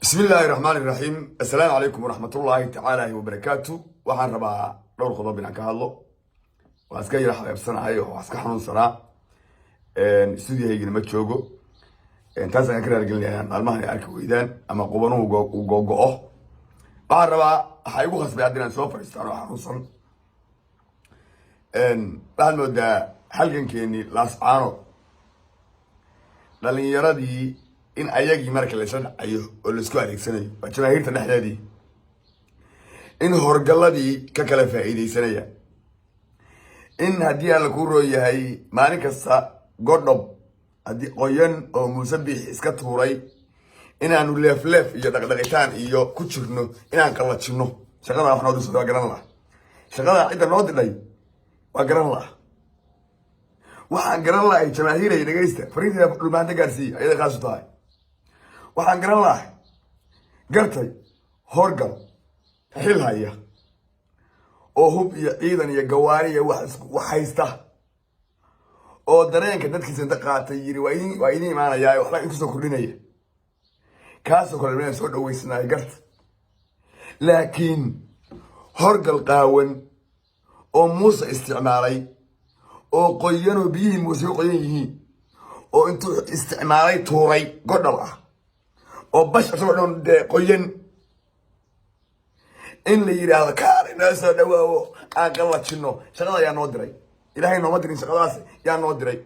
بسم الله الرحمن الرحيم. السلام عليكم ورحمة الله تعالى وبركاته. waxaan rabaa dhowr qodob inaan ka hadlo. Waa iska yara xabeebsanahay oo iska xanuunsanaa. Studio-haygana ma joogo. Taas ayaan ka raaligelinayaa maalmahan ay arki weydaan ama qubanuhu go'o. Waxaan rabaa waxa igu khasbay haddii aan soo fadhiistaan oo xanuunsan. Waxaan moodaa halgankeennii laascaano dhalinyaradii in ayagii marka la isla dhacayo oo la isku adeegsanayo waa jamaahiirta dhexdeedii in horgalladii ka kala faa'iidaysanaya in haddii aan la ku rooyahay maalin kasta godhob haddii qoyan oo muuse biixi iska tuuray inaanu leefleef iyo dhaqdhaqitaan iyo ku jirno inaan qallajinno shaqadaa wax noo dirso waa garan laha shaqadaa cidda noo didhay waa garan laha waxaan garan lahay jamaahiiray dhegaysta fariinteeda dhulbaanta gaarsiiya ayada kaasu tahay waxaan garan lahay gartay horgal xil haya oo hub iyo ciidan iyo gawaari iyo wax haysta oo dareenka dadkiisa inta qaatay yiri waa idin imaanayaa waxba in kusoo kordhinaya kaasoo kale inaan soo dhaweysanahay garta laakiin horgal qaawan oo muuse isticmaalay oo qoyanoo biyihii muuse u qoyan yihiin oo intuu isticmaalay tuuray godhol ah oo bash asagoo dhan dee qoyan in la yidhaahdo kaar inoo soo dhawaawo aan qallajinno shaqada yaa noo diray ilaahay nooma dirin shaqadaas yaa noo diray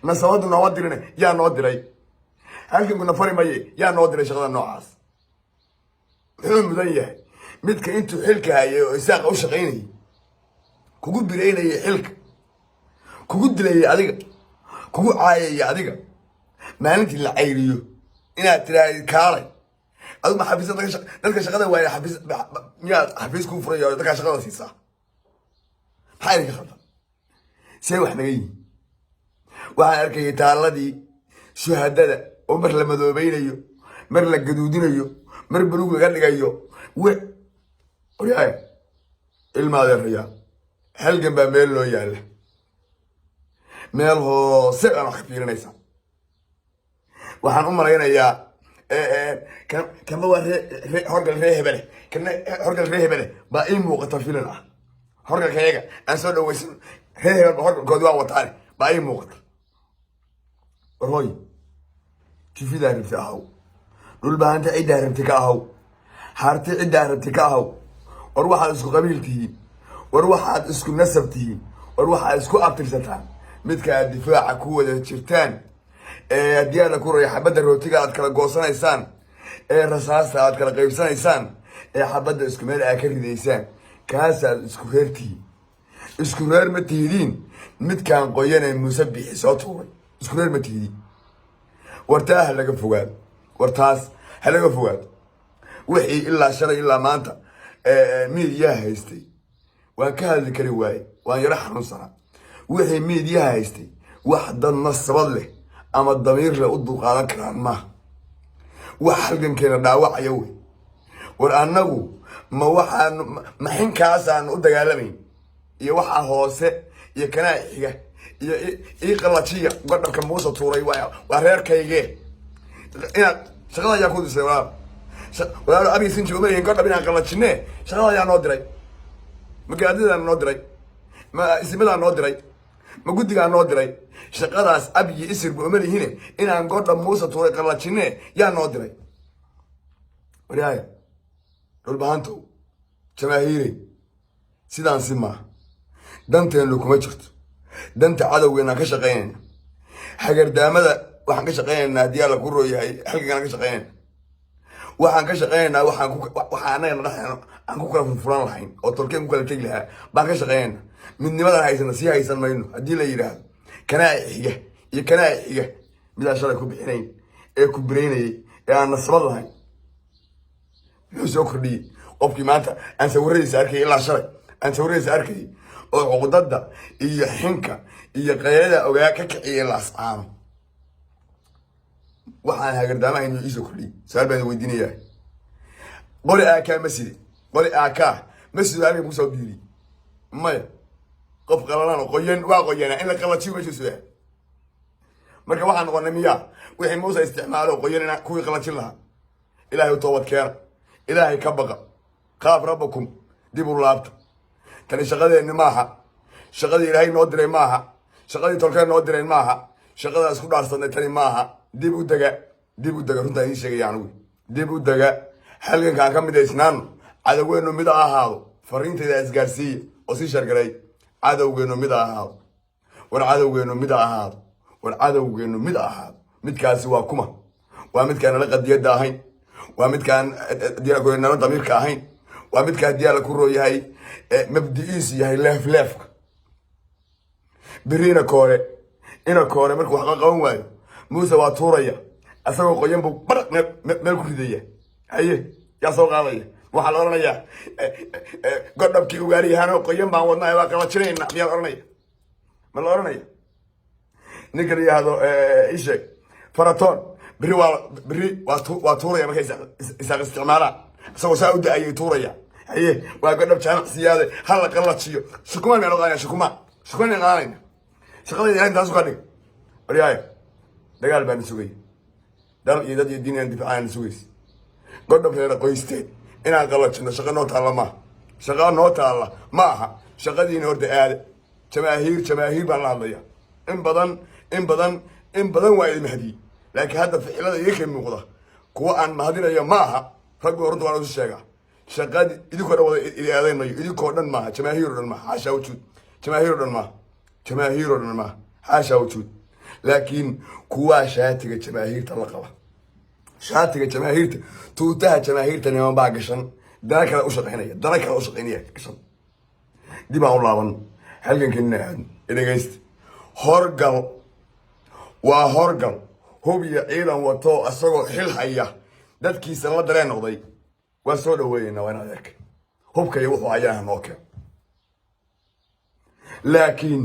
nasabadu nooma dirin yaa noo diray halkankuna fari maye yaa noo diray shaqada noocaas muxuu mudan yahay midka intuu xilka hayay oo isaaqa u shaqaynayay kugu biraynayay xilka kugu dilayay adiga kugu caayayay adiga maalintii la cayriyo inaad tiraahdo kaalay adu ma xafiis dadka shaqada waaya xafiis miyaad xafiis ku furay oo dadka shaqada siisaa maxaa idinka khaldan see wax naga yihin waxaan arkayay taaladii shuhadada oo mar la madoobeynayo mar la gaduudinayo mar buluug laga dhigayo oryaaya ilmaadeeraya halgan baa meel loo yaalla meel hoose aan wax ka fiirinaysaa waxaan u malaynayaa kanba waa horgal ree hebele kana horgal ree hebele baa ii muuqata filan ah horgalkayaga aan soo dhaweysan ree hebel horgalkoodi waa wataane baa ii muuqata war hooy jifidaa rabti ahaw dhulbahanta ciddaa rabti ka ahaw harti ciddaa rabti ka ahaw war waxaad isku qabiil tihiin war waxaad isku nasab tihiin war waxaad isku abtirsataan midka aad difaaca ku wada jirtaan haddii aad ku raya xabadda rootiga aad kala goosanaysaan rasaasta aad kala qaybsanaysaan xabadda isku meel aad ka ridaysaan kaasaad isku reer tihiin isku reer ma tihidiin midkaan qoyanee muuse biixi soo tuuray isku reer ma tihidiin wartaa ha laga fogaado wartaas ha laga fogaado wixii ilaa shalay ilaa maanta miidiyaha haystay waan ka hadli kari waaye waan yaro xanuunsanaa wixii miidiyaha haystay wax dad nasabad leh ama damiir leh u dulqaadan karaan maaha wax halgankeena dhaawacaya wey war annagu ma waxaan maxinkaasaan u dagaalamayn iyo waxaa hoose iyo kanaa xiga iyo ii qallajiya godhabka muuse tuuray waa reerkaygee inaad shaqada ayaa ku disay walaalo abiy sinji uma yihin godhab inaan qallajinee shaqada ayaa noo diray ma gaadidaan noo diray ma isimadaan noo diray ma guddigaa noo diray shaqadaas abiyi isirba uma lihine inaan godhab muuse tuuray qallajinee yaa noo diray waryaaya dhulbahantow jamaahiirey sidaan si maaha danteennu kuma jirto danta cadowgeenaan ka shaqaynayna hagardaamada waxaan ka shaqaynaynaa haddii alla ku rooyahay halkankaan ka shaqaynayna waxaan ka shaqaynaynaa waxaa annagana dhexdeena aan ku kala furfuran lahayn oo tolkeen ku kala tegi lahaa baan ka shaqaynaynaa midnimadan haysana sii haysan mayno haddii la yidhaahdo kanaa xiga iyo kanaa xiga midaan shalay ku bixinayn ee ku biraynayay ee aan nasabad lahayn muxuu soo kordhiyey qofkii maanta aan sawiradiisa arkayay ilaa shalay aan sawiradiisa arkayay oo cuqdada iyo xinka iyo qaylada ogaa ka kiciyay laascaano waxaan hagardaamaha inuu iisoo kordhiyey su-aal baan weydiinayaa qoli aakaa maside qoli aakaa masjidu halkan kusoo biiriyey maya qof qalalan qoyan waa qoyanaa in la qallajiyo meesha sugaa marka waxaan noqonay miyaa wixii muuse isticmaalo qoyan kuwii qallajin lahaa إلهي وتوبت كيانا إلهي كبقى خاف ربكم ديبوا لابت تاني شغادي إن ماها شغادي إلهي نودرين ماها شغادي تركان نودرين ماها شغادي أسكول عرصان تاني ماها ديبوا دقا رنتا إن شيء يعني ديبوا دقا حلقا كان كم بدي إسنان عدو إنه مدى هذا فرينتي إذا إسقارسية وسي شرقري عدو إنه مدى هذا والعدو إنه مدى هذا والعدو إنه مدى هذا مد كان سوا كما ومد كان لقد يدا هين ومد كان ديالك إنه ضمير كاهين ومد كان ديالك الرؤية هاي مبدئيسي هاي لف برينا كوري إنا كوري مركو حقا وايو موسى واتوريا أسوأ قيم ببرق ملكو ردية هاي يا سوق عليا waxaa la oranayaa godhabkii ugaariyahana qoyan baan wadnaa waa kala jirayna miyaa la oranaya ma la oranaya ninka la yihahdo isheeg faratoon beri waa tuuraya markay isaaq isticmaalaan isagoo saa u da-ayay tuuraya haye waa godhab jaamac siyaade hala qalajiyo shukumaan miyaan oqaanaya shukumaan miyaan qaadanayna shaqadayda ilahay intaasu ka dhig waryaaya dagaal baan sugay dal iyo dad iyo diin aan difaacaan sugaysa godhab reera qoysteen inaan qalajino shaqo noo taalla maaha shaqo noo taalla ma aha shaqadiina horta aada jamaahiir baan la hadlaya in badan waa idin mahadiyey laakiin hadda ficilada iga muuqda kuwa aan mahadinayo ma aha raggu horta waan isu sheegaa shaqadii idinkoo dhan wada idi aadaynayo idinkoo dhan maaha jamaahiir oo dhan maaha xaashaa wujuud jamaahiir oo dhan maaha xaashaa wujuud laakiin kuwaa shaatiga jamaahiirta la qaba shaatiga jamaahiirta tuutaha jamaahiirta niman baa gashan dana kale u shaqaynaya gashan dib aan u laaban halgankeena aadno dhegeysta horgal waa horgal hub iyo ciidan wato asagoo xil haya dadkiisa la dareen noqday waa soo dhaweeynaa waa inaad arkay hubka iyo wuxuu hayaa noo keen laakiin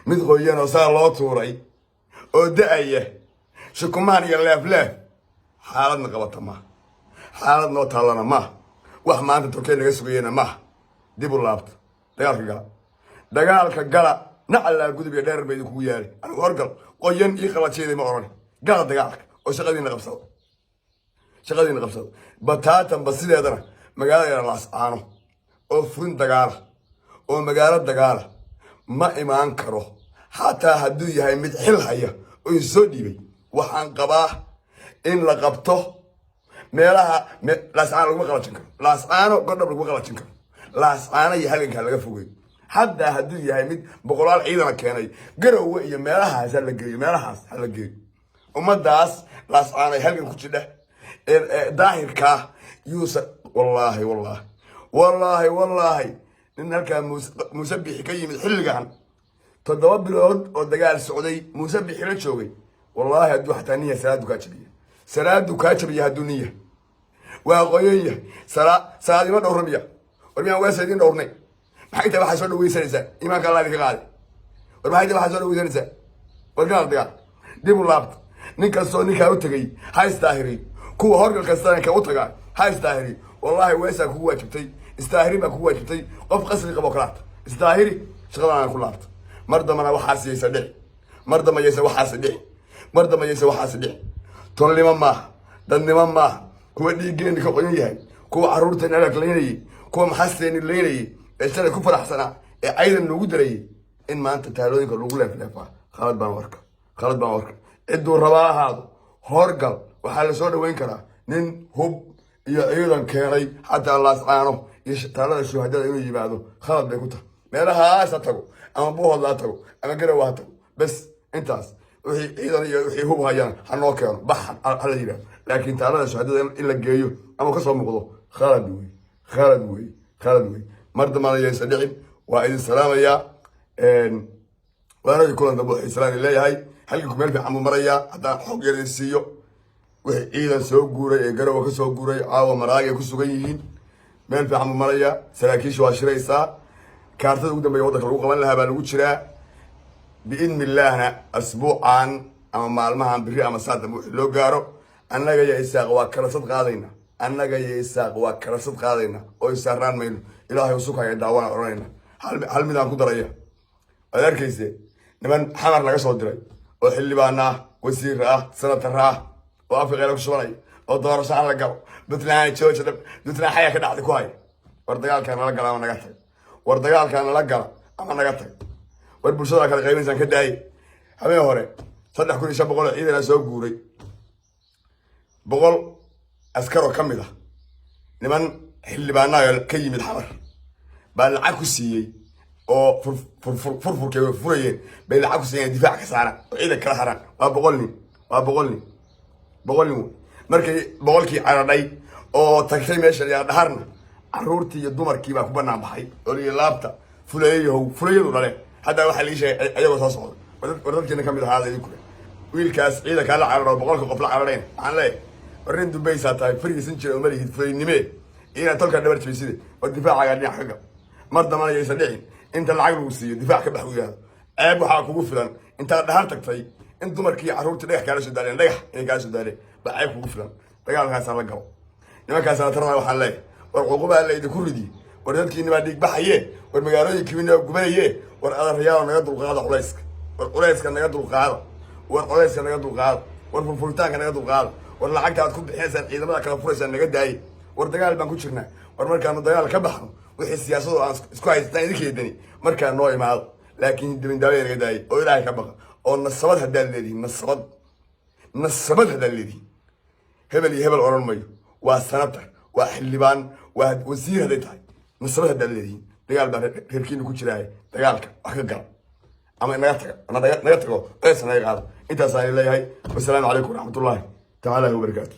mid qoyan oo saa loo tuuray oo da-aya shukumaan iyo leefleef xaaladna qabata maaha xaalad noo taallana maaha wax maanta turkiya naga sugayena maaha dib u laabta dagaalka gala nacalaa gudub iyo dheer ba idinkugu yaali anigu horgal qoyan ii qalajeeday ma oran gala dagaalka oo shaqadiina qabsado bataatanba sideedana magaalada yara laascaano oo furin dagaala oo magaalo dagaala ma imaan karo xataa hadduu yahay mid xil haya oo isoo dhiibay waxaan qabaa in la qabto meelaha laascaano laguma qalajin karo laascaano godhab laguma qalajin karo laascaano iyo halgankaa laga fogey haddaa hadduu yahay mid boqolaal ciidana keenay garowe iyo meelahaas hala geeyo ummadaas laascaanay halgan ku jidha daahirkaa yuusa wallaahi nin halkaa muuse bixi ka yimid xilligan 7 bilood oo dagaal socday muuse bixi la joogay wallaahi hadduu xataa niya salaadu kaa jabiya hadduu niya waa qoyan yahay salaadima dhowramiya war miyaan weesaydin dhowrnay maxay tahay waxaa soo dhaweysanaysaa iimaanka allah idinka qaaday war maxay tahay waxaa soo dhaweysanaysaa war gaal dagaal dib u laabta nin kastoo ninkaa u tegay ha istaahiriy kuwa horgal kastana ka u tagaa ha istaahiriy wallaahi weesaa kugu waajibtay istaahiri baa kugu waajibtay qof qasri qabo kalaata istaahiri shaqadaan ku laabta mar dambana waxaas yaysa dhici mar damba yaysa waxaas dhici tolnimo maaha dadnimo maaha kuwa dhiiggeeni ka qoyan yahay kuwa carruurteeni alag laynayay kuwa maxasteeni laynayay ee shalay ku faraxsanaa ee caydan noogu darayay in maanta taalooyinka lagu leefleefaa khalad baan warka cidduu rabaa ahaado horgal waxaa la soo dhaweyn karaa nin hub iyo ciidan keenay xataa laascaano iyo taalada shuhadada inuu yimaado khalad bay ku tahay meelahaas ha tago ama buuhoodla ha tago ama garowa ha tago bes intaas wixii ciidan iyo wixii hub hayaan ha noo keeno bax hala yidhahdo laakiin taalada shuhadada in la geeyo ama kasoo muuqdo khalad wey mar dambana yaysa dhicin waa idin salaamayaa waanadii kulan dambe waxay salaani leeyahay halganku meel fiican buu marayaa haddaan xoog yar idin siiyo wixii ciidan soo guuray ee garowa ka soo guuray caawa maraagi ay ku sugan yihiin meel fiican buu marayaa saraakiisha waa shiraysaa kaartada ugu dambeeya waddanka lagu qaban lahaa baa lagu jiraa biidni illaahna asbuucan ama maalmahan biri ama saatan wixii loo gaaro annaga iyo isaaq waa karasad qaadayna oo isaarnaan mayno ilaahay usukaya daawana odhanayna hal midaan ku daraya waad arkayse niman xamar laga soo diray oo xildhibaana ah wasiir ah sanatar ah oo afriqeela ku shubanaya oo doorasho aan la galo puntland jooja puntland xayaa ka dhacday ku hay war dagaalkaan nala gala ama naga tag war dagaalkaan nala gala ama naga tag war bulshada kala qaybaysaan ka daayay habeen hore 3,500 ciidan soo guuray 100 askaro ka mid ah niman xildhibaanaha ka yimid xamar baa lacag ku siiyey oo furfurkay furayeen bay lacag ku siiyeen difaac ka saaran oo ciidan kala haran waa 100 nin markay 100kii caradhay oo tagtay meesha yaa dhaharna caruurtii iyo dumarkii baa ku banaan baxay oo laabta fulayadu dhale hadda waxa la sheegay ayagoo soo socda wadadkeena ka mid ahaa idinku wiilkaas ciidan kala cararo 100 qof la carareen aan leeyahay warin Dubai tahay fariisan jiray uma lihid fulaynime ina tolka dhabar jibisay oo difaacaga dhinac kaga mar damana ay sadixin inta lacag lagu siiyo difaac ka baxweeyay ceeb waxa kugu filan inta dhahar tagtay in dumarkii caruurtii dhagax kala soo daaleen dhagax ay ka soo daaleen ba ceeb kugu filan dagaalkaas la galo nimankaas la tarana waxa leeyahay war uquba la idinku ridi war dadkiina ba dhig baxayeen war magaalooyinkii inay gubanayeen war adaryaal naga dulqaada culayska war culayska naga dulqaada war culayska naga dulqaada war furfurtaanka naga dulqaada war lacagta aad ku bixiyaysan ciidamada kala furaysan naga daayay war dagaal baan ku jirnaa war markaan dagaal ka baxno wixii siyaasadu aan isku haystaan idinkeedani markaan noo imaado laakiin dibin daaway naga daayay oo ilaahay ka baqa oo nasabad hadaan leediin nasabad hadaan leediin hebel oran mayo waa sanatar waa xildhibaan waa wasiir haday tahay nasabad hadaan leediin dagaal baa reerkiina ku jiraay dagaalka wax ka gal ama naga tago eesana qaado intaas aan leeyahay wassalaamu calaykum waraxmatullaahi تعالى وبركاته.